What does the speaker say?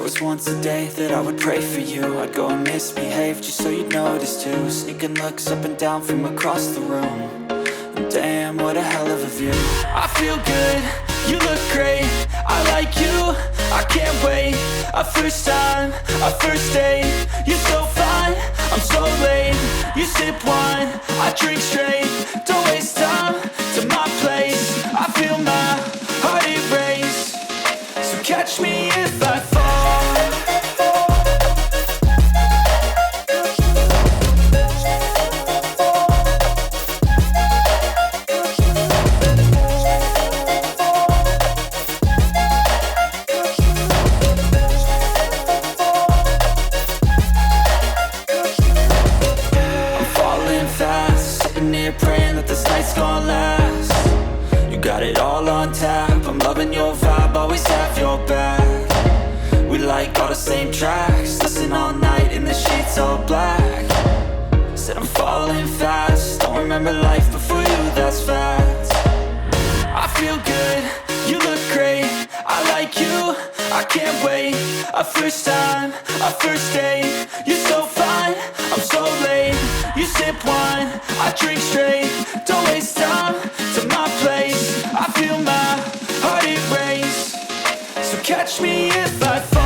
was once a day that I would pray for you. I'd go and misbehave just so you'd notice too. Sneaking looks up and down from across the room. And damn, what a hell of a view. I feel good, you look great, I like you, I can't wait. A first time, a first date, you're so fine, I'm so late. You sip wine, I drink straight. Don't waste time to my place. I feel my heart erase. So catch me if I fall. I'm falling fast, sitting here praying that this night's gonna last. You got it all on tap, I'm loving your vibe, always have your back. We like all the same tracks, listen all night in the sheets all black. Said I'm falling fast, don't remember life before you, that's fact. I feel good, you look great, I like you, I can't wait. A first time, a first date, you're so fine, I'm so late. You sip wine, I drink straight. Don't waste time to my place. I feel my heart erase. So catch me if I fall.